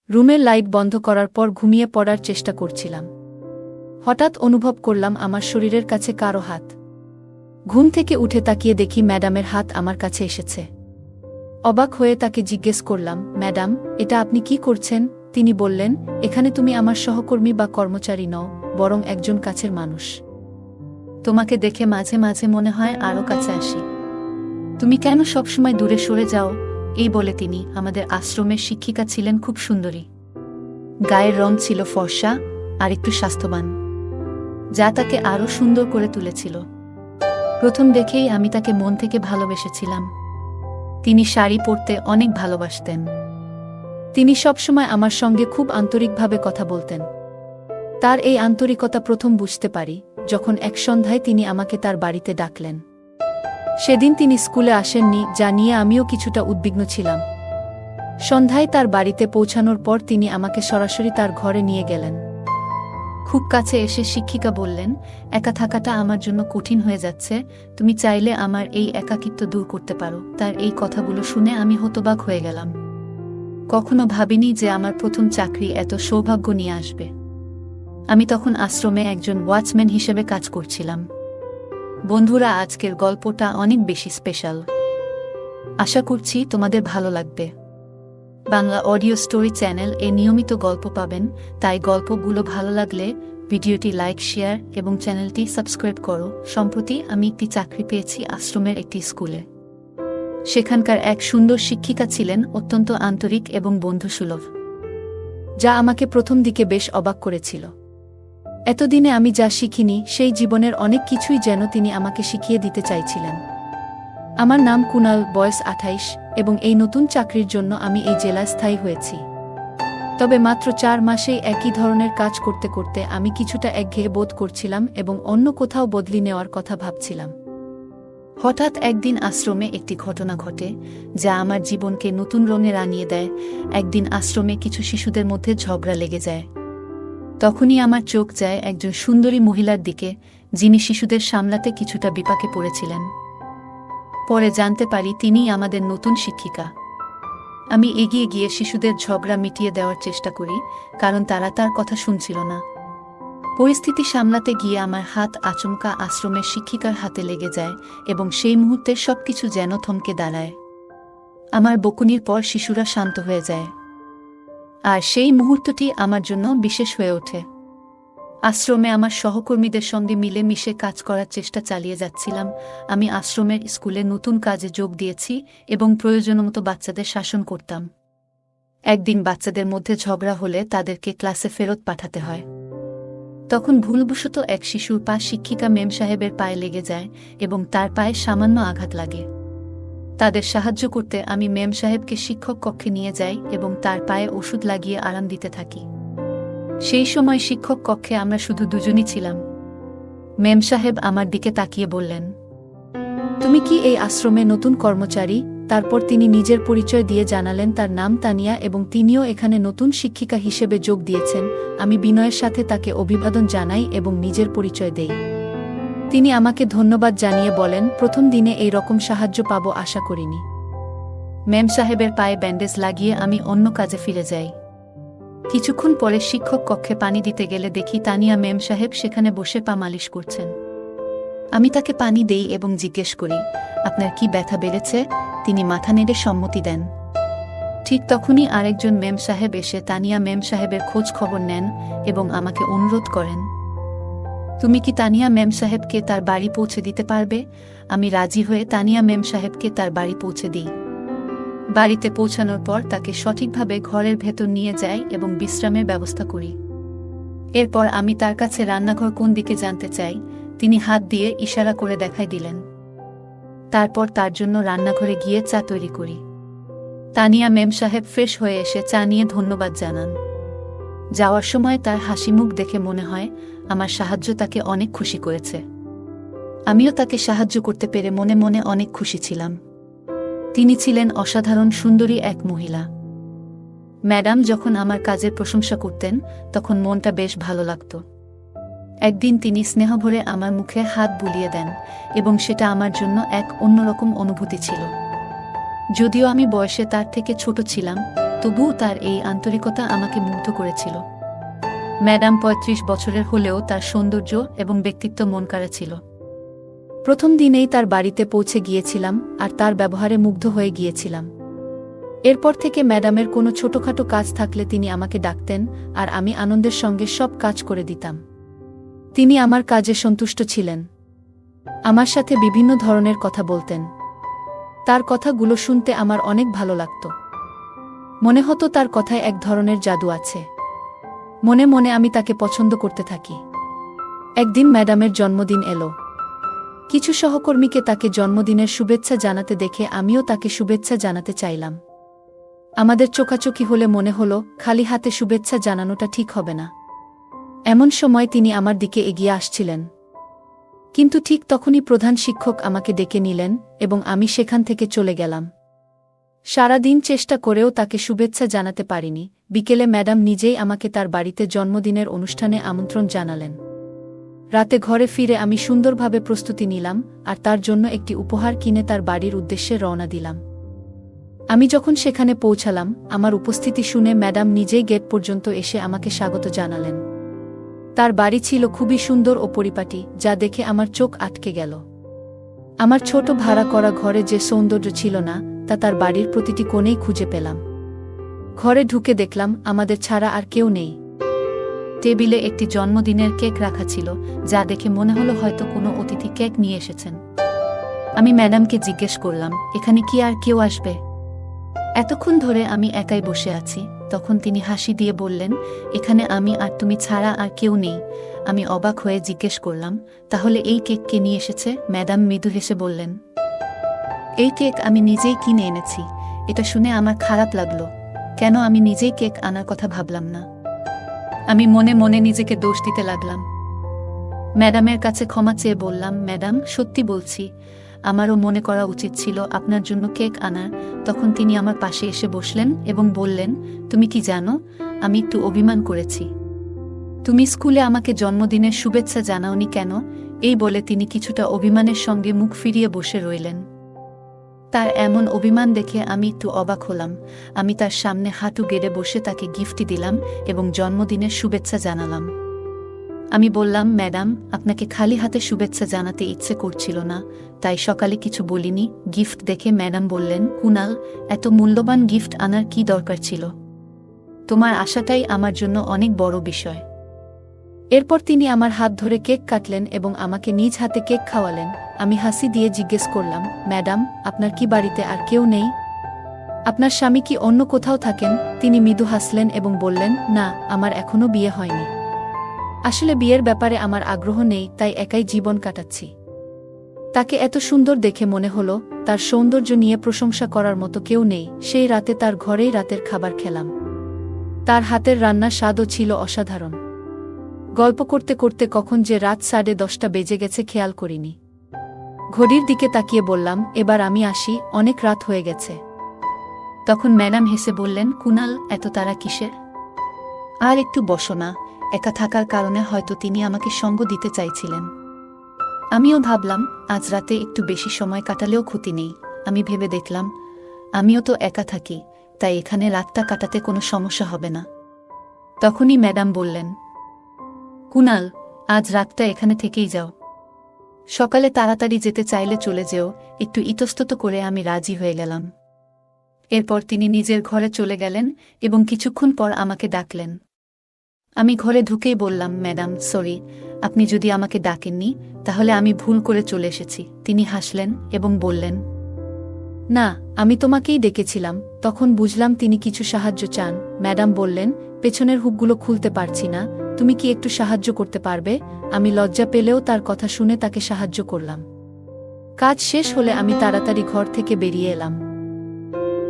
রুমের লাইট বন্ধ করার পর ঘুমিয়ে পড়ার চেষ্টা করছিলাম। হঠাৎ অনুভব করলাম আমার শরীরের কাছে কারো হাত। ঘুম থেকে উঠে তাকিয়ে দেখি ম্যাডামের হাত আমার কাছে এসেছে। অবাক হয়ে তাকে জিজ্ঞেস করলাম, ম্যাডাম, এটা আপনি কি করছেন? তিনি বললেন, এখানে তুমি আমার সহকর্মী বা কর্মচারী নও, বরং একজন কাছের মানুষ। তোমাকে দেখে মাঝে মাঝে মনে হয় আরও কাছে আসি। তুমি কেন সবসময় দূরে সরে যাও? এই বলে তিনি আমাদের আশ্রমের শিক্ষিকা ছিলেন খুব সুন্দরী। গায়ের রং ছিল ফর্সা আর একটু স্বাস্থ্যবান, যা তাকে আরও সুন্দর করে তুলেছিল। প্রথম দেখেই আমি তাকে মন থেকে ভালোবেসেছিলাম। তিনি শাড়ি পরতে অনেক ভালোবাসতেন। তিনি সবসময় আমার সঙ্গে খুব আন্তরিকভাবে কথা বলতেন। তার এই আন্তরিকতা প্রথম বুঝতে পারি যখন এক সন্ধ্যায় তিনি আমাকে তার বাড়িতে ডাকলেন। সেদিন তিনি স্কুলে আসেননি, যা নিয়ে আমিও কিছুটা উদ্বিগ্ন ছিলাম। সন্ধ্যায় তার বাড়িতে পৌঁছানোর পর তিনি আমাকে সরাসরি তার ঘরে নিয়ে গেলেন। খুব কাছে এসে শিক্ষিকা বললেন, একা থাকাটা আমার জন্য কঠিন হয়ে যাচ্ছে, তুমি চাইলে আমার এই একাকিত্ব দূর করতে পারো। তার এই কথাগুলো শুনে আমি হতবাক হয়ে গেলাম। কখনো ভাবিনি যে আমার প্রথম চাকরি এত সৌভাগ্য নিয়ে আসবে। আমি তখন আশ্রমে একজন ওয়াচম্যান হিসেবে কাজ করছিলাম। বন্ধুরা, আজকের গল্পটা অনেক বেশি স্পেশাল। আশা করছি তোমাদের ভালো লাগবে। বাংলা অডিও স্টোরি চ্যানেল এ নিয়মিত গল্প পাবেন, তাই গল্পগুলো ভালো লাগলে ভিডিওটি লাইক, শেয়ার এবং চ্যানেলটি সাবস্ক্রাইব করো। সম্প্রতি আমি একটি চাকরি পেয়েছি আশ্রমের একটি স্কুলে। সেখানকার এক সুন্দর শিক্ষিকা ছিলেন অত্যন্ত আন্তরিক এবং বন্ধুসুলভ, যা আমাকে প্রথম দিকে বেশ অবাক করেছিল। এতদিনে আমি যা শিখিনি সেই জীবনের অনেক কিছুই যেন তিনি আমাকে শিখিয়ে দিতে চাইছিলেন। আমার নাম কুনাল, বয়স 28 এবং এই নতুন চাকরির জন্য আমি এই জেলায় স্থায়ী হয়েছি। তবে মাত্র 4 মাসেই একই ধরনের কাজ করতে করতে আমি কিছুটা একঘেয়ে বোধ করছিলাম এবং অন্য কোথাও বদলি নেওয়ার কথা ভাবছিলাম। হঠাৎ একদিন আশ্রমে একটি ঘটনা ঘটে যা আমার জীবনকে নতুন রঙে রাঙিয়ে দেয়। একদিন আশ্রমে কিছু শিশুদের মধ্যে ঝগড়া লেগে যায়। তখনই আমার চোখ যায় একজন সুন্দরী মহিলার দিকে, যিনি শিশুদের সামলাতে কিছুটা বিপাকে পড়েছিলেন। পরে জানতে পারি তিনিই আমাদের নতুন শিক্ষিকা। আমি এগিয়ে গিয়ে শিশুদের ঝগড়া মিটিয়ে দেওয়ার চেষ্টা করি, কারণ তারা তার কথা শুনছিল না। পরিস্থিতি সামলাতে গিয়ে আমার হাত আচমকা আশ্রমের শিক্ষিকার হাতে লেগে যায় এবং সেই মুহূর্তে সবকিছু যেন থমকে দাঁড়ায়। আমার বকুনির পর শিশুরা শান্ত হয়ে যায়, আর সেই মুহূর্তটি আমার জন্য বিশেষ হয়ে ওঠে। আশ্রমে আমার সহকর্মীদের সঙ্গে মিলেমিশে কাজ করার চেষ্টা চালিয়ে যাচ্ছিলাম। আমি আশ্রমের স্কুলে নতুন কাজে যোগ দিয়েছি এবং প্রয়োজনমতো বাচ্চাদের শাসন করতাম। একদিন বাচ্চাদের মধ্যে ঝগড়া হলে তাদেরকে ক্লাসে ফেরত পাঠাতে হয়। তখন ভুলবশত এক শিশুর পা শিক্ষিকা মেম সাহেবের পায়ে লেগে যায় এবং তার পায়ে সামান্য আঘাত লাগে। তাদের সাহায্য করতে আমি মেম সাহেবকে শিক্ষক কক্ষে নিয়ে যাই এবং তার পায়ে ওষুধ লাগিয়ে আরাম দিতে থাকি। সেই সময় শিক্ষক কক্ষে আমরা শুধু দুজনই ছিলাম। মেম সাহেব আমার দিকে তাকিয়ে বললেন, তুমি কি এই আশ্রমে নতুন কর্মচারী? তারপর তিনি নিজের পরিচয় দিয়ে জানালেন তার নাম তানিয়া এবং তিনিও এখানে নতুন শিক্ষিকা হিসেবে যোগ দিয়েছেন। আমি বিনয়ের সাথে তাকে অভিবাদন জানাই এবং নিজের পরিচয় দেই। তিনি আমাকে ধন্যবাদ জানিয়ে বলেন, প্রথম দিনে এই রকম সাহায্য পাবো আশা করিনি। মেম সাহেবের পায়ে ব্যান্ডেজ লাগিয়ে আমি অন্য কাজে ফিরে যাই। কিছুক্ষণ পরে শিক্ষক কক্ষে পানি দিতে গেলে দেখি তানিয়া মেম সাহেব সেখানে বসে পা মালিশ করছেন। আমি তাকে পানি দেই এবং জিজ্ঞেস করি, আপনার কি ব্যথা বেড়েছে? তিনি মাথা নেড়ে সম্মতি দেন। ঠিক তখনই আরেকজন মেম সাহেব এসে তানিয়া মেম সাহেবের খোঁজ খবর নেন এবং আমাকে অনুরোধ করেন, তুমি কি তানিয়া মেম সাহেবকে তার বাড়ি পৌঁছে দিতে পারবে? আমি রাজি হয়ে তানিয়া মেম সাহেবকে তার বাড়ি পৌঁছে দিই। বাড়িতে পৌঁছানোর পর তাকে সঠিকভাবে ঘরের ভেতর নিয়ে যাই এবং বিশ্রামের ব্যবস্থা করি। এরপর আমি তার কাছে রান্নাঘর কোন দিকে জানতে চাই। তিনি হাত দিয়ে ইশারা করে দেখাই দিলেন। তারপর তার জন্য রান্নাঘরে গিয়ে চা তৈরি করি। তানিয়া মেম সাহেব ফ্রেশ হয়ে এসে চা নিয়ে ধন্যবাদ জানান। যাওয়ার সময় তার হাসি মুখ দেখে মনে হয় আমার সাহায্য তাকে অনেক খুশি করেছে। আমিও তাকে সাহায্য করতে পেরে মনে মনে অনেক খুশি ছিলাম। তিনি ছিলেন অসাধারণ সুন্দরী এক মহিলা। ম্যাডাম যখন আমার কাজের প্রশংসা করতেন তখন মনটা বেশ ভালো লাগত। একদিন তিনি স্নেহভরে আমার মুখে হাত বুলিয়ে দেন এবং সেটা আমার জন্য এক অন্যরকম অনুভূতি ছিল। যদিও আমি বয়সে তার থেকে ছোট ছিলাম, তবুও তার এই আন্তরিকতা আমাকে মুগ্ধ করেছিল। ম্যাডাম ৩৫ বছরের হলেও তার সৌন্দর্য এবং ব্যক্তিত্ব মনকাড়া ছিল। প্রথম দিনেই তার বাড়িতে পৌঁছে গিয়েছিলাম আর তার ব্যবহারে মুগ্ধ হয়ে গিয়েছিলাম। এরপর থেকে ম্যাডামের কোনো ছোটখাটো কাজ থাকলে তিনি আমাকে ডাকতেন আর আমি আনন্দের সঙ্গে সব কাজ করে দিতাম। তিনি আমার কাজে সন্তুষ্ট ছিলেন। আমার সাথে বিভিন্ন ধরনের কথা বলতেন। তার কথাগুলো শুনতে আমার অনেক ভালো লাগত। মনে হতো তার কথায় এক ধরনের জাদু আছে। মনে মনে আমি তাকে পছন্দ করতে থাকি। একদিন ম্যাডামের জন্মদিন এলো। কিছু সহকর্মীকে তাকে জন্মদিনের শুভেচ্ছা জানাতে দেখে আমিও তাকে শুভেচ্ছা জানাতে চাইলাম। আমাদের চোখাচোখি হলে মনে হলো খালি হাতে শুভেচ্ছা জানানোটা ঠিক হবে না। এমন সময় তিনি আমার দিকে এগিয়ে আসছিলেন। কিন্তু ঠিক তখনই প্রধান শিক্ষক আমাকে ডেকে নিলেন এবং আমি সেখান থেকে চলে গেলাম। সারা দিন চেষ্টা করেও তাকে শুভেচ্ছা জানাতে পারিনি। বিকেলে ম্যাডাম নিজেই আমাকে তার বাড়িতে জন্মদিনের অনুষ্ঠানে আমন্ত্রণ জানালেন। রাতে ঘরে ফিরে আমি সুন্দরভাবে প্রস্তুতি নিলাম আর তার জন্য একটি উপহার কিনে তার বাড়ির উদ্দেশ্যে রওনা দিলাম। আমি যখন সেখানে পৌঁছালাম, আমার উপস্থিতি শুনে ম্যাডাম নিজেই গেট পর্যন্ত এসে আমাকে স্বাগত জানালেন। তার বাড়ি ছিল খুবই সুন্দর ও পরিপাটি, যা দেখে আমার চোখ আটকে গেল। আমার ছোট ভাড়া করা ঘরে যে সৌন্দর্য ছিল না, তা তার বাড়ির প্রতিটি কোণেই খুঁজে পেলাম। ঘরে ঢুকে দেখলাম আমাদের ছাড়া আর কেউ নেই। টেবিলে একটি জন্মদিনের কেক রাখা ছিল, যা দেখে মনে হলো হয়তো কোনো অতিথি কেক নিয়ে এসেছেন। আমি ম্যাডামকে জিজ্ঞেস করলাম, এখানে কি আর কেউ আসবে? এতক্ষণ ধরে আমি একাই বসে আছি। তখন তিনি হাসি দিয়ে বললেন, এখানে আমি আর তুমি ছাড়া আর কেউ নেই। আমি অবাক হয়ে জিজ্ঞেস করলাম, তাহলে এই কেক কে নিয়ে এসেছে? ম্যাডাম মৃদু হেসে বললেন, এই কেক আমি নিজেই কিনে এনেছি। এটা শুনে আমার খারাপ লাগলো। কেন আমি নিজেই কেক আনার কথা ভাবলাম না? আমি মনে মনে নিজেকে দোষ দিতে লাগলাম। ম্যাডামের কাছে ক্ষমা চেয়ে বললাম, ম্যাডাম, সত্যি বলছি, আমারও মনে করা উচিত ছিল আপনার জন্য কেক আনার। তখন তিনি আমার পাশে এসে বসলেন এবং বললেন, তুমি কি জানো, আমি একটু অভিমান করেছি। তুমি স্কুলে আমাকে জন্মদিনের শুভেচ্ছা জানাওনি কেন? এই বলে তিনি কিছুটা অভিমানের সঙ্গে মুখ ফিরিয়ে বসে রইলেন। তার এমন অভিমান দেখে আমি একটু অবাক হলাম। আমি তার সামনে হাঁটু গেড়ে বসে তাকে গিফট দিলাম এবং জন্মদিনের শুভেচ্ছা জানালাম। আমি বললাম, ম্যাডাম, আপনাকে খালি হাতে শুভেচ্ছা জানাতে ইচ্ছে করছিল না, তাই সকালে কিছু বলিনি। গিফট দেখে ম্যাডাম বললেন, কুনাল, এত মূল্যবান গিফট আনার কি দরকার ছিল? তোমার আশাটাই আমার জন্য অনেক বড় বিষয়। এরপর তিনি আমার হাত ধরে কেক কাটলেন এবং আমাকে নিজ হাতে কেক খাওয়ালেন। আমি হাসি দিয়ে জিজ্ঞেস করলাম, ম্যাডাম, আপনার কি বাড়িতে আর কেউ নেই? আপনার স্বামী কি অন্য কোথাও থাকেন? তিনি মৃদু হাসলেন এবং বললেন, না, আমার এখনো বিয়ে হয়নি। আসলে বিয়ের ব্যাপারে আমার আগ্রহ নেই, তাই একাই জীবন কাটাচ্ছি। তাকে এত সুন্দর দেখে মনে হলো তার সৌন্দর্য নিয়ে প্রশংসা করার মতো কেউ নেই। সেই রাতে তার ঘরেই রাতের খাবার খেলাম। তার হাতের রান্নার স্বাদও ছিল অসাধারণ। গল্প করতে করতে কখন যে রাত 10:30 বেজে গেছে খেয়াল করিনি। ঘড়ির দিকে তাকিয়ে বললাম, এবার আমি আসি, অনেক রাত হয়ে গেছে। তখন ম্যাডাম হেসে বললেন, কুনাল, এত তাড়া কিসের? আর একটু বসো না। একা থাকার কারণে হয়তো তিনি আমাকে সঙ্গ দিতে চাইছিলেন। আমিও ভাবলাম, আজ রাতে একটু বেশি সময় কাটালেও ক্ষতি নেই। আমি ভেবে দেখলাম, আমিও তো একা থাকি, তাই এখানে রাতটা কাটাতে কোনো সমস্যা হবে না। তখনই ম্যাডাম বললেন, কুনাল, আজ রাতটা এখানে থেকেই যাও। সকালে তাড়াতাড়ি যেতে চাইলে চলে যেও। একটু ইতস্তত করে আমি রাজি হয়ে গেলাম। এরপর তিনি নিজের ঘরে চলে গেলেন এবং কিছুক্ষণ পর আমাকে ডাকলেন। আমি ঘরে ঢুকেই বললাম, ম্যাডাম, সরি, আপনি যদি আমাকে ডাকেননি, তাহলে আমি ভুল করে চলে এসেছি। তিনি হাসলেন এবং বললেন, না, আমি তোমাকেই ডেকেছিলাম। তখন বুঝলাম তিনি কিছু সাহায্য চান। ম্যাডাম বললেন, পেছনের হুকগুলো খুলতে পারছি না, তুমি কি একটু সাহায্য করতে পারবে? আমি লজ্জা পেলেও তার কথা শুনে তাকে সাহায্য করলাম। কাজ শেষ হলে আমি তাড়াতাড়ি ঘর থেকে বেরিয়ে এলাম।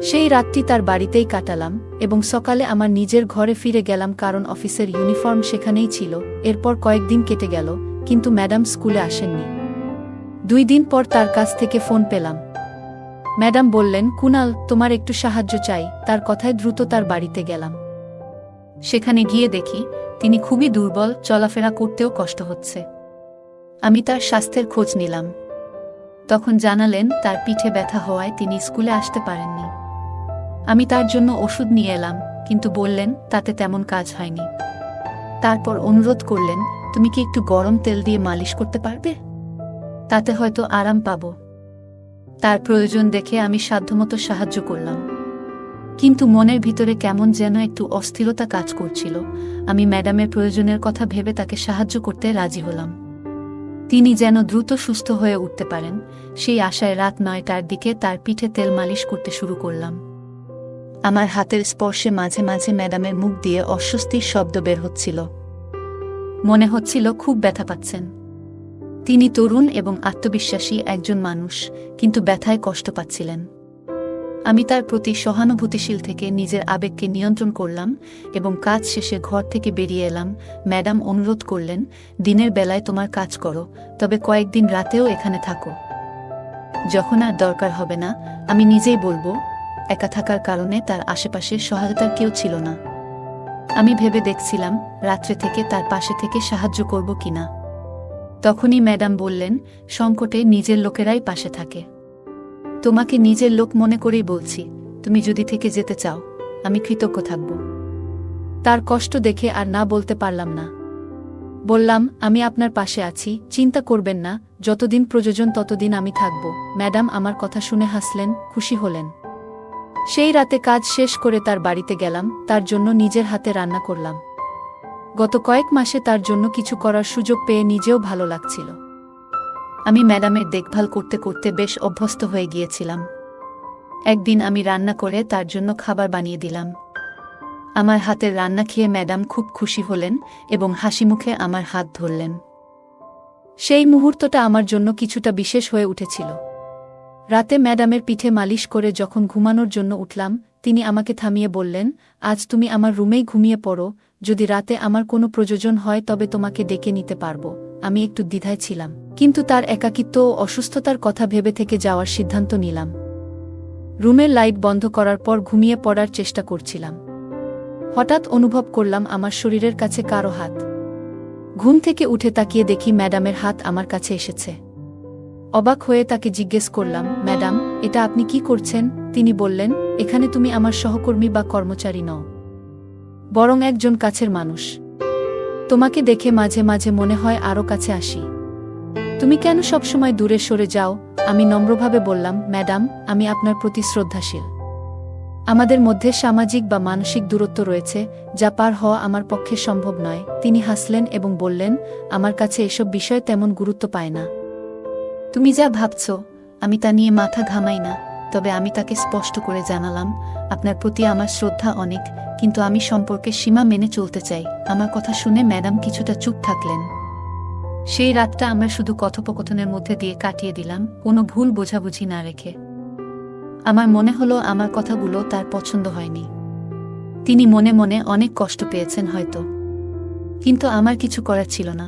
সেই রাতটি তার বাড়িতেই কাটালাম এবং সকালে আমার নিজের ঘরে ফিরে গেলাম, কারণ অফিসের ইউনিফর্ম সেখানেই ছিল। এরপর কয়েকদিন কেটে গেল, কিন্তু ম্যাডাম স্কুলে আসেননি। 2 দিন পর তার কাছ থেকে ফোন পেলাম। ম্যাডাম বললেন, কুনাল, তোমার একটু সাহায্য চাই। তার কথায় দ্রুত তার বাড়িতে গেলাম। সেখানে গিয়ে দেখি তিনি খুবই দুর্বল, চলাফেরা করতেও কষ্ট হচ্ছে। আমি তার স্বাস্থ্যের খোঁজ নিলাম। তখন জানালেন তার পিঠে ব্যথা হওয়ায় তিনি স্কুলে আসতে পারেননি। আমি তার জন্য ওষুধ নিয়ে এলাম, কিন্তু বললেন তাতে তেমন কাজ হয়নি। তারপর অনুরোধ করলেন, তুমি কি একটু গরম তেল দিয়ে মালিশ করতে পারবে? তাতে হয়তো আরাম পাব। তার প্রয়োজন দেখে আমি সাধ্যমতো সাহায্য করলাম, কিন্তু মনের ভিতরে কেমন যেন একটু অস্থিরতা কাজ করছিল। আমি ম্যাডামের প্রয়োজনের কথা ভেবে তাকে সাহায্য করতে রাজি হলাম। তিনি যেন দ্রুত সুস্থ হয়ে উঠতে পারেন, সেই আশায় রাত 9টার দিকে তার পিঠে তেল মালিশ করতে শুরু করলাম। আমার হাতের স্পর্শে মাঝে মাঝে ম্যাডামের মুখ দিয়ে অস্বস্তির শব্দ বের হচ্ছিল। মনে হচ্ছিল খুব ব্যথা পাচ্ছেন। তিনি তরুণ এবং আত্মবিশ্বাসী একজন মানুষ, কিন্তু ব্যথায় কষ্ট পাচ্ছিলেন। আমি তার প্রতি সহানুভূতিশীল থেকে নিজের আবেগকে নিয়ন্ত্রণ করলাম এবং কাজ শেষে ঘর থেকে বেরিয়ে এলাম। ম্যাডাম অনুরোধ করলেন, দিনের বেলায় তোমার কাজ করো, তবে কয়েকদিন রাতেও এখানে থাকো। যখন আর দরকার হবে না, আমি নিজেই বলবো। একা থাকার কারণে তার আশেপাশে সহায়তার কেউ ছিল না। আমি ভেবে দেখছিলাম রাত্রে থেকে তার পাশে থেকে সাহায্য করব কিনা। তখনই ম্যাডাম বললেন, সংকটে নিজের লোকেরাই পাশে থাকে। তোমাকে নিজের লোক মনে করেই বলছি, তুমি যদি থেকে যেতে চাও, আমি কৃতজ্ঞ থাকব। তার কষ্ট দেখে আর না বলতে পারলাম না। বললাম, আমি আপনার পাশে আছি, চিন্তা করবেন না, যতদিন প্রয়োজন ততদিন আমি থাকব। ম্যাডাম আমার কথা শুনে হাসলেন, খুশি হলেন। সেই রাতে কাজ শেষ করে তার বাড়িতে গেলাম, তার জন্য নিজের হাতে রান্না করলাম। গত কয়েক মাসে তার জন্য কিছু করার সুযোগ পেয়ে নিজেও ভালো লাগছিল। আমি ম্যাডামের দেখভাল করতে করতে বেশ অভ্যস্ত হয়ে গিয়েছিলাম। একদিন আমি রান্না করে তার জন্য খাবার বানিয়ে দিলাম। আমার হাতের রান্না খেয়ে ম্যাডাম খুব খুশি হলেন এবং হাসিমুখে আমার হাত ধরলেন। সেই মুহূর্তটা আমার জন্য কিছুটা বিশেষ হয়ে উঠেছিল। রাতে ম্যাডামের পিঠে মালিশ করে যখন ঘুমানোর জন্য উঠলাম, তিনি আমাকে থামিয়ে বললেন, আজ তুমি আমার রুমেই ঘুমিয়ে পড়ো, যদি রাতে আমার কোনো প্রয়োজন হয় তবে তোমাকে ডেকে নিতে পারবো। আমি একটু দ্বিধায় ছিলাম, কিন্তু তার একাকিত্ব ও অসুস্থতার কথা ভেবে থেকে যাওয়ার সিদ্ধান্ত নিলাম। রুমের লাইট বন্ধ করার পর ঘুমিয়ে পড়ার চেষ্টা করছিলাম। হঠাৎ অনুভব করলাম আমার শরীরের কাছে কারো হাত। ঘুম থেকে উঠে তাকিয়ে দেখি ম্যাডামের হাত আমার কাছে এসেছে। অবাক হয়ে তাকে জিজ্ঞেস করলাম, ম্যাডাম, এটা আপনি কি করছেন? তিনি বললেন, এখানে তুমি আমার সহকর্মী বা কর্মচারী নও, বরং একজন কাছের মানুষ। তোমাকে দেখে মাঝে মাঝে মনে হয় আরও কাছে আসি। তুমি কেন সবসময় দূরে সরে যাও? আমি নম্রভাবে বললাম, ম্যাডাম, আমি আপনার প্রতি শ্রদ্ধাশীল। আমাদের মধ্যে সামাজিক বা মানসিক দূরত্ব রয়েছে, যা পার হওয়া আমার পক্ষে সম্ভব নয়। তিনি হাসলেন এবং বললেন, আমার কাছে এসব বিষয় তেমন গুরুত্ব পায় না। তুমি যা ভাবছ, আমি তা নিয়ে মাথা ঘামাই না। তবে আমি তাকে স্পষ্ট করে জানালাম, আপনার প্রতি আমার শ্রদ্ধা অনেক, কিন্তু আমি সম্পর্কে সীমা মেনে চলতে চাই। আমার কথা শুনে ম্যাডাম কিছুটা চুপ থাকলেন। সেই রাতটা আমরা শুধু কথোপকথনের মধ্যে দিয়ে কাটিয়ে দিলাম, কোনো ভুল বোঝাবুঝি না রেখে। আমার মনে হলো আমার কথাগুলো তার পছন্দ হয়নি। তিনি মনে মনে অনেক কষ্ট পেয়েছেন হয়তো, কিন্তু আমার কিছু করার ছিল না,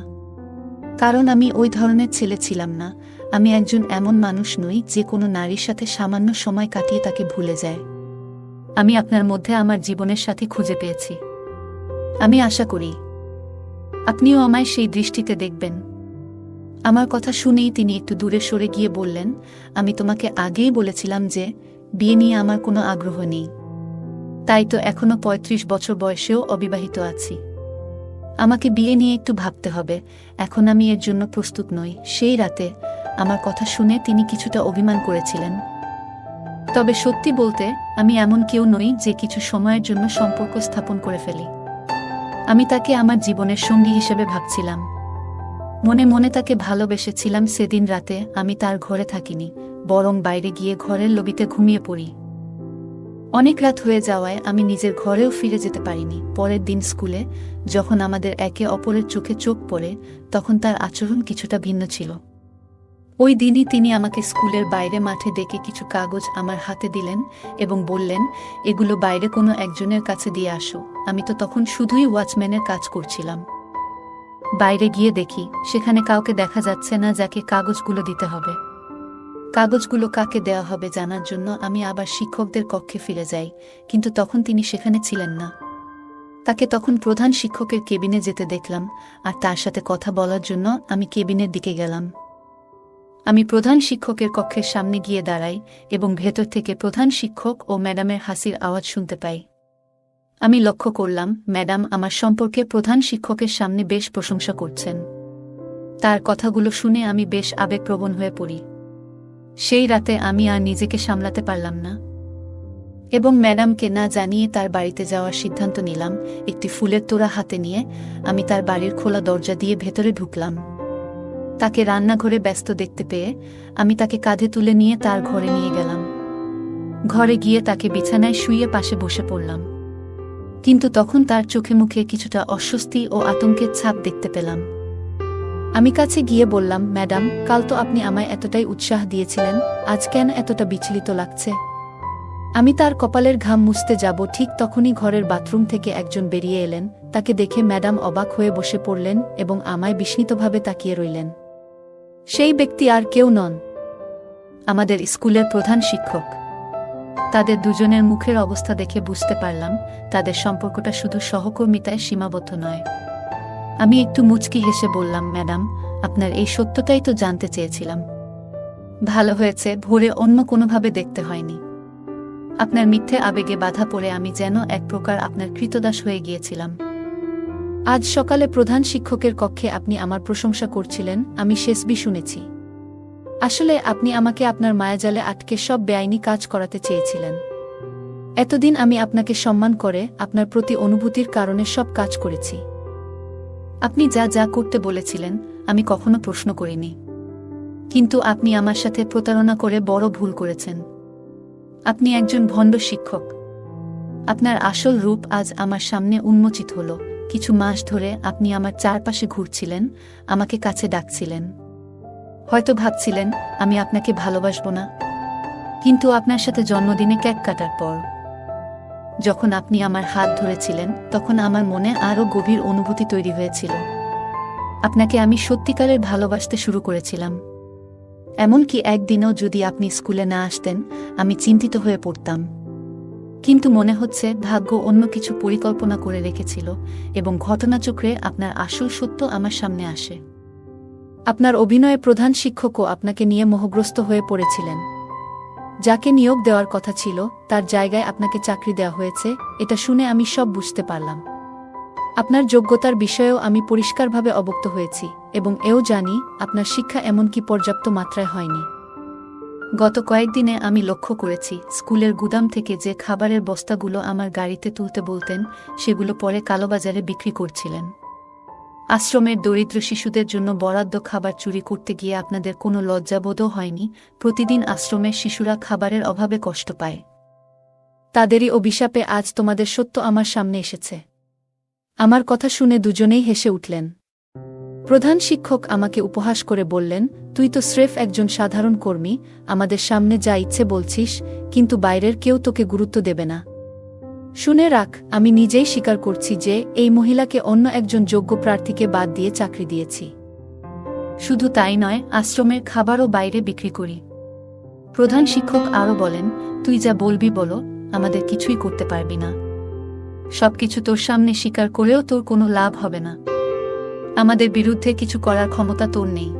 কারণ আমি ওই ধরনের ছেলে ছিলাম না। আমি একজন এমন মানুষ নই যে কোনো নারীর সাথে সামান্য সময় কাটিয়ে তাকে ভুলে যায়। আমি আপনার মধ্যে আমার জীবনের সাথী খুঁজে পেয়েছি। আমি আশা করি আপনিও আমায় সেই দৃষ্টিতে দেখবেন। আমার কথা শুনেই তিনি একটু দূরে সরে গিয়ে বললেন, আমি তোমাকে আগেই বলেছিলাম যে বিয়ে নিয়ে আমার কোনো আগ্রহ নেই। তাই তো এখনো ৩৫ বছর বয়সেও অবিবাহিত আছি। আমাকে বিয়ে নিয়ে একটু ভাবতে হবে, এখন আমি এর জন্য প্রস্তুত নই। সেই রাতে আমার কথা শুনে তিনি কিছুটা অভিমান করেছিলেন। তবে সত্যি বলতে, আমি এমন কেউ নই যে কিছু সময়ের জন্য সম্পর্ক স্থাপন করে ফেলি। আমি তাকে আমার জীবনের সঙ্গী হিসেবে ভাবছিলাম। মনে মনে তাকে ভালোবেসেছিলাম। সেদিন রাতে আমি তার ঘরে থাকিনি, বরং বাইরে গিয়ে ঘরের লবিতে ঘুমিয়ে পড়ি। অনেক রাত হয়ে যাওয়ায় আমি নিজের ঘরেও ফিরে যেতে পারিনি। পরের দিন স্কুলে যখন আমাদের একে অপরের চোখে চোখ পড়ে, তখন তার আচরণ কিছুটা ভিন্ন ছিল। ওই দিনই তিনি আমাকে স্কুলের বাইরে মাঠে ডেকে কিছু কাগজ আমার হাতে দিলেন এবং বললেন, এগুলো বাইরে কোনো একজনের কাছে দিয়ে আসো। আমি তো তখন শুধুই ওয়াচম্যানের কাজ করছিলাম। বাইরে গিয়ে দেখি সেখানে কাউকে দেখা যাচ্ছে না যাকে কাগজগুলো দিতে হবে। কাগজগুলো কাকে দেওয়া হবে জানার জন্য আমি আবার শিক্ষকদের কক্ষে ফিরে যাই, কিন্তু তখন তিনি সেখানে ছিলেন না। তাকে তখন প্রধান শিক্ষকের কেবিনে যেতে দেখলাম, আর তার সাথে কথা বলার জন্য আমি কেবিনের দিকে গেলাম। আমি প্রধান শিক্ষকের কক্ষের সামনে গিয়ে দাঁড়াই এবং ভেতর থেকে প্রধান শিক্ষক ও ম্যাডামের হাসির আওয়াজ শুনতে পাই। আমি লক্ষ্য করলাম ম্যাডাম আমার সম্পর্কে প্রধান শিক্ষকের সামনে বেশ প্রশংসা করছেন। তার কথাগুলো শুনে আমি বেশ আবেগপ্রবণ হয়ে পড়ি। সেই রাতে আমি আর নিজেকে সামলাতে পারলাম না এবং ম্যাডামকে না জানিয়ে তার বাড়িতে যাওয়ার সিদ্ধান্ত নিলাম। একটি ফুলের তোড়া হাতে নিয়ে আমি তার বাড়ির খোলা দরজা দিয়ে ভেতরে ঢুকলাম। তাকে রান্নাঘরে ব্যস্ত দেখতে পেয়ে আমি তাকে কাঁধে তুলে নিয়ে তার ঘরে নিয়ে গেলাম। ঘরে গিয়ে তাকে বিছানায় শুইয়ে পাশে বসে পড়লাম, কিন্তু তখন তার চোখে মুখে কিছুটা অস্বস্তি ও আতঙ্কের ছাপ দেখতে পেলাম। আমি কাছে গিয়ে বললাম, ম্যাডাম, কাল তো আপনি আমায় এতটাই উৎসাহ দিয়েছিলেন, আজ কেন এতটা বিচলিত লাগছে? আমি তার কপালের ঘাম মুছতে যাব ঠিক তখনই ঘরের বাথরুম থেকে একজন বেরিয়ে এলেন। তাকে দেখে ম্যাডাম অবাক হয়ে বসে পড়লেন এবং আমায় বিস্মিতভাবে তাকিয়ে রইলেন। সেই ব্যক্তি আর কেউ নন, আমাদের স্কুলের প্রধান শিক্ষক। তাদের দুজনের মুখের অবস্থা দেখে বুঝতে পারলাম তাদের সম্পর্কটা শুধু সহকর্মিতায় সীমাবদ্ধ নয়। আমি একটু মুচকি হেসে বললাম, ম্যাডাম, আপনার এই সত্যটাই তো জানতে চেয়েছিলাম। ভালো হয়েছে ভোরে অন্য কোনোভাবে দেখতে হয়নি। আপনার মিথ্যে আবেগে বাধা পড়ে আমি যেন এক প্রকার আপনার কৃতদাস হয়ে গিয়েছিলাম। আজ সকালে প্রধান শিক্ষকের কক্ষে আপনি আমার প্রশংসা করছিলেন, আমি শেষবি শুনেছি। আসলে আপনি আমাকে আপনার মায়াজালে আটকে সব বেআইনি কাজ করাতে চেয়েছিলেন। এতদিন আমি আপনাকে সম্মান করে আপনার প্রতি অনুভূতির কারণে সব কাজ করেছি। আপনি যা যা করতে বলেছিলেন আমি কখনো প্রশ্ন করিনি, কিন্তু আপনি আমার সাথে প্রতারণা করে বড় ভুল করেছেন। আপনি একজন ভণ্ড শিক্ষক। আপনার আসল রূপ আজ আমার সামনে উন্মোচিত হল। কিছু মাস ধরে আপনি আমার চারপাশে ঘুরছিলেন, আমাকে কাছে ডাকছিলেন। হয়তো ভাবছিলেন আমি আপনাকে ভালোবাসব না, কিন্তু আপনার সাথে জন্মদিনে কেক কাটার পর যখন আপনি আমার হাত ধরেছিলেন তখন আমার মনে আরও গভীর অনুভূতি তৈরি হয়েছিল। আপনাকে আমি সত্যিকারের ভালোবাসতে শুরু করেছিলাম। এমনকি একদিনও যদি আপনি স্কুলে না আসতেন আমি চিন্তিত হয়ে পড়তাম। কিন্তু মনে হচ্ছে ভাগ্য অন্য কিছু পরিকল্পনা করে রেখেছিল এবং ঘটনাচক্রে আপনার আসল সত্য আমার সামনে আসে। আপনার অভিনয়ে প্রধান শিক্ষকও আপনাকে নিয়ে মোহগ্রস্ত হয়ে পড়েছিলেন। যাকে নিয়োগ দেওয়ার কথা ছিল তার জায়গায় আপনাকে চাকরি দেওয়া হয়েছে, এটা শুনে আমি সব বুঝতে পারলাম। আপনার যোগ্যতার বিষয়েও আমি পরিষ্কারভাবে অবগত হয়েছি এবং এও জানি আপনার শিক্ষা এমনকি পর্যাপ্ত মাত্রায় হয়নি। গত কয়েকদিনে আমি লক্ষ্য করেছি স্কুলের গুদাম থেকে যে খাবারের বস্তাগুলো আমার গাড়িতে তুলতে বলতেন সেগুলো পরে কালোবাজারে বিক্রি করছিলেন। আশ্রমের দরিদ্র শিশুদের জন্য বরাদ্দ খাবার চুরি করতে গিয়ে আপনাদের কোনো লজ্জাবোধও হয়নি। প্রতিদিন আশ্রমের শিশুরা খাবারের অভাবে কষ্ট পায়। তাদেরই অভিশাপে আজ তোমাদের সত্য আমার সামনে এসেছে। আমার কথা শুনে দুজনেই হেসে উঠলেন। প্রধান শিক্ষক আমাকে উপহাস করে বললেন, তুই তো স্রেফ একজন সাধারণ কর্মী, আমাদের সামনে যা ইচ্ছে বলছিস, কিন্তু বাইরের কেউ তোকে গুরুত্ব দেবে না। শুনে রাখ, আমি নিজেই স্বীকার করছি যে এই মহিলাকে অন্য একজন যোগ্য প্রার্থীকে বাদ দিয়ে চাকরি দিয়েছি। শুধু তাই নয়, আশ্রমের খাবারও বাইরে বিক্রি করি। প্রধান শিক্ষক আরও বলেন, তুই যা বলবি বলো, আমাদের কিছুই করতে পারবি না। সবকিছু তোর সামনে স্বীকার করেও তোর কোনো লাভ হবে না। আমাদের বিরুদ্ধে কিছু করার ক্ষমতা তোর নেই।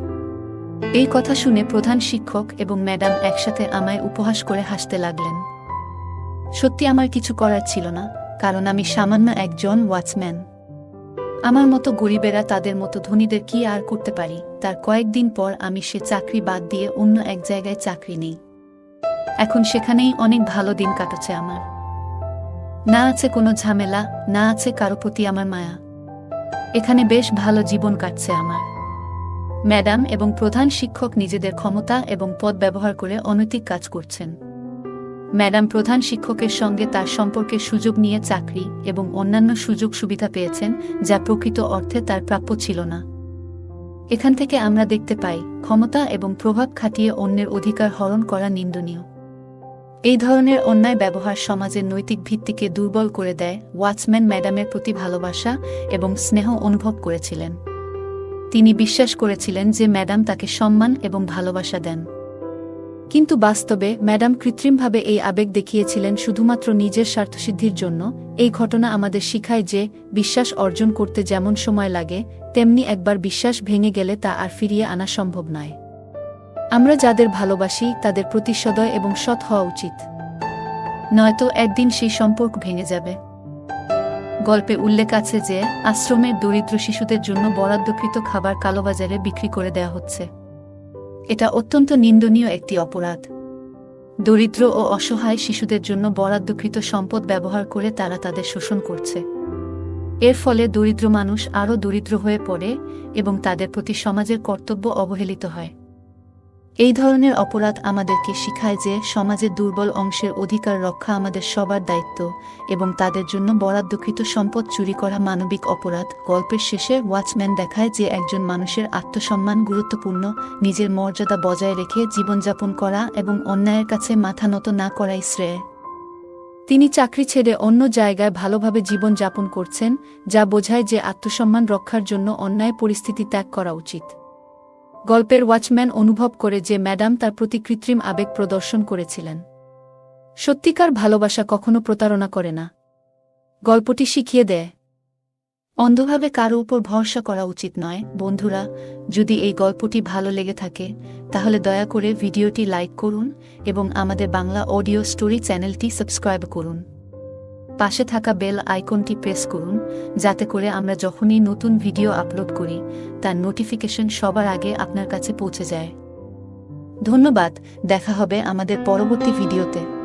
এই কথা শুনে প্রধান শিক্ষক এবং ম্যাডাম একসাথে আমায় উপহাস করে হাসতে লাগলেন। সত্যি আমার কিছু করার ছিল না, কারণ আমি সামান্য একজন ওয়াচম্যান। আমার মতো গরিবেরা তাদের মতো ধনীদের কি আর করতে পারি। তার কয়েকদিন পর আমি সে চাকরি বাদ দিয়ে অন্য এক জায়গায় চাকরি নেই। এখন সেখানেই অনেক ভালো দিন কাটছে আমার। না আছে কোনো ঝামেলা, না আছে কারো প্রতি আমার মায়া। এখানে বেশ ভালো জীবন কাটছে আমার। ম্যাডাম এবং প্রধান শিক্ষক নিজেদের ক্ষমতা এবং পদ ব্যবহার করে অনৈতিক কাজ করছেন। ম্যাডাম প্রধান শিক্ষকের সঙ্গে তার সম্পর্কের সুযোগ নিয়ে চাকরি এবং অন্যান্য সুযোগ সুবিধা পেয়েছেন, যা প্রকৃত অর্থে তার প্রাপ্য ছিল না। এখান থেকে আমরা দেখতে পাই ক্ষমতা এবং প্রভাব খাটিয়ে অন্যের অধিকার হরণ করা নিন্দনীয়। এই ধরনের অন্যায় ব্যবহার সমাজের নৈতিক ভিত্তিকে দুর্বল করে দেয়। ওয়াচম্যান ম্যাডামের প্রতি ভালোবাসা এবং স্নেহ অনুভব করেছিলেন। তিনি বিশ্বাস করেছিলেন যে ম্যাডাম তাকে সম্মান এবং ভালোবাসা দেন। কিন্তু বাস্তবে ম্যাডাম কৃত্রিমভাবে এই আবেগ দেখিয়েছিলেন শুধুমাত্র নিজের স্বার্থসিদ্ধির জন্য। এই ঘটনা আমাদের শিখায় যে বিশ্বাস অর্জন করতে যেমন সময় লাগে, তেমনি একবার বিশ্বাস ভেঙে গেলে তা আর ফিরিয়ে আনা সম্ভব নয়। আমরা যাদের ভালোবাসি তাদের প্রতি সদয় এবং সৎ হওয়া উচিত, নয়তো একদিন সেই সম্পর্ক ভেঙে যাবে। গল্পে উল্লেখ আছে যে আশ্রমের দরিদ্র শিশুদের জন্য বরাদ্দকৃত খাবার কালোবাজারে বিক্রি করে দেয়া হচ্ছে। এটা অত্যন্ত নিন্দনীয় একটি অপরাধ। দরিদ্র ও অসহায় শিশুদের জন্য বরাদ্দকৃত সম্পদ ব্যবহার করে তারা তাদের শোষণ করছে। এর ফলে দরিদ্র মানুষ আরও দরিদ্র হয়ে পড়ে এবং তাদের প্রতি সমাজের কর্তব্য অবহেলিত হয়। এই ধরনের অপরাধ আমাদেরকে শিখায় যে সমাজের দুর্বল অংশের অধিকার রক্ষা আমাদের সবার দায়িত্ব এবং তাদের জন্য বরাদ্দকৃত সম্পদ চুরি করা মানবিক অপরাধ। গল্পের শেষে ওয়াচম্যান দেখায় যে একজন মানুষের আত্মসম্মান গুরুত্বপূর্ণ, নিজের মর্যাদা বজায় রেখে জীবনযাপন করা এবং অন্যায়ের কাছে মাথা নত না করাই শ্রেয়। তিনি চাকরি ছেড়ে অন্য জায়গায় ভালোভাবে জীবন যাপন করছেন, যা বোঝায় যে আত্মসম্মান রক্ষার জন্য অন্যায় পরিস্থিতি ত্যাগ করা উচিত। গল্পের ওয়াচম্যান অনুভব করে যে ম্যাডাম তার প্রতি কৃত্রিম আবেগ প্রদর্শন করেছিলেন। সত্যিকার ভালোবাসা কখনো প্রতারণা করে না। গল্পটি শিখিয়ে দেয় অন্ধভাবে কারো উপর ভরসা করা উচিত নয়। বন্ধুরা, যদি এই গল্পটি ভালো লেগে থাকে তাহলে দয়া করে ভিডিওটি লাইক করুন এবং আমাদের বাংলা অডিও স্টোরি চ্যানেলটি সাবস্ক্রাইব করুন। পাশে থাকা বেল আইকনটি প্রেস করুন যাতে করে আমরা যখনই নতুন ভিডিও আপলোড করি তার নোটিফিকেশন সবার আগে আপনার কাছে পৌঁছে যায়। ধন্যবাদ, দেখা হবে আমাদের পরবর্তী ভিডিওতে।